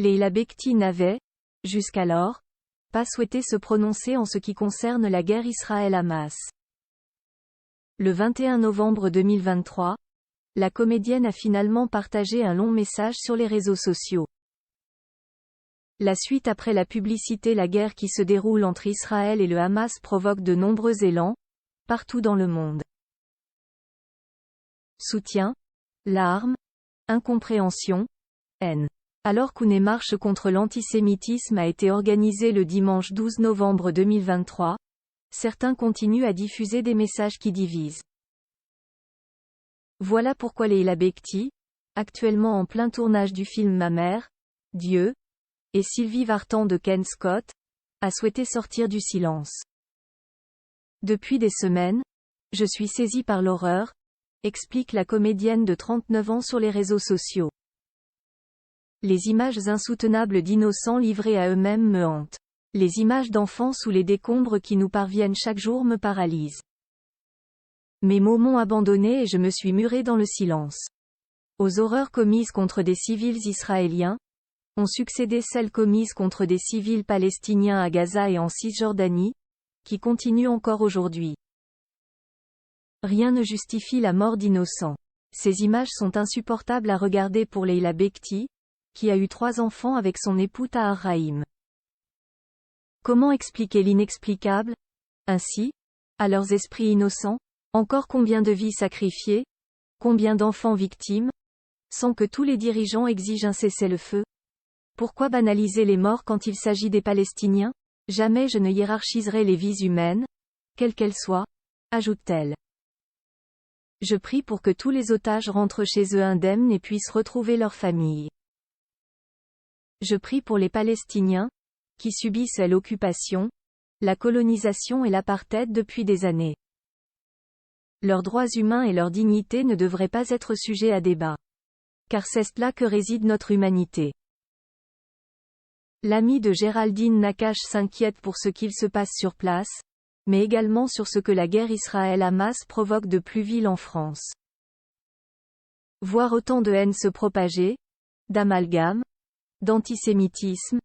Leila Bekti n'avait, jusqu'alors, pas souhaité se prononcer en ce qui concerne la guerre Israël-Hamas. Le 21 novembre 2023, la comédienne a finalement partagé un long message sur les réseaux sociaux. La suite après la publicité. La guerre qui se déroule entre Israël et le Hamas provoque de nombreux élans, partout dans le monde. Soutien, larmes, incompréhension, haine. Alors qu'une marche contre l'antisémitisme a été organisée le dimanche 12 novembre 2023, certains continuent à diffuser des messages qui divisent. Voilà pourquoi Leila Bekti, actuellement en plein tournage du film Ma mère, Dieu, et Sylvie Vartan de Ken Scott, a souhaité sortir du silence. Depuis des semaines, je suis saisie par l'horreur, explique la comédienne de 39 ans sur les réseaux sociaux. Les images insoutenables d'innocents livrés à eux-mêmes me hantent. Les images d'enfants sous les décombres qui nous parviennent chaque jour me paralysent. Mes mots m'ont abandonné et je me suis murée dans le silence. Aux horreurs commises contre des civils israéliens, ont succédé celles commises contre des civils palestiniens à Gaza et en Cisjordanie, qui continuent encore aujourd'hui. Rien ne justifie la mort d'innocents. Ces images sont insupportables à regarder pour Leila Bekti, qui a eu 3 enfants avec son époux Tahar Rahim. Comment expliquer l'inexplicable? Ainsi, à leurs esprits innocents, encore combien de vies sacrifiées? Combien d'enfants victimes? Sans que tous les dirigeants exigent un cessez-le-feu? Pourquoi banaliser les morts quand il s'agit des Palestiniens? Jamais je ne hiérarchiserai les vies humaines, quelles qu'elles soient, ajoute-t-elle. Je prie pour que tous les otages rentrent chez eux indemnes et puissent retrouver leurs familles. Je prie pour les Palestiniens, qui subissent l'occupation, la colonisation et l'apartheid depuis des années. Leurs droits humains et leur dignité ne devraient pas être sujets à débat. Car c'est là que réside notre humanité. L'ami de Géraldine Nakache s'inquiète pour ce qu'il se passe sur place, mais également sur ce que la guerre Israël-Hamas provoque de plus vil en France. Voir autant de haine se propager, d'amalgame, d'antisémitisme,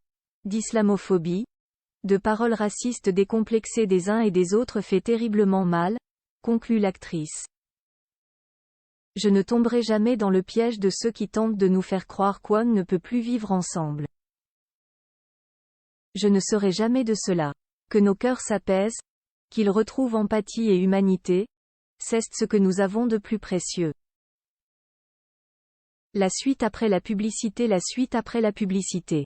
d'islamophobie, de paroles racistes décomplexées des uns et des autres fait terriblement mal, conclut l'actrice. Je ne tomberai jamais dans le piège de ceux qui tentent de nous faire croire qu'on ne peut plus vivre ensemble. Je ne serai jamais de cela. Que nos cœurs s'apaisent, qu'ils retrouvent empathie et humanité, c'est ce que nous avons de plus précieux. La suite après la publicité. La suite après la publicité.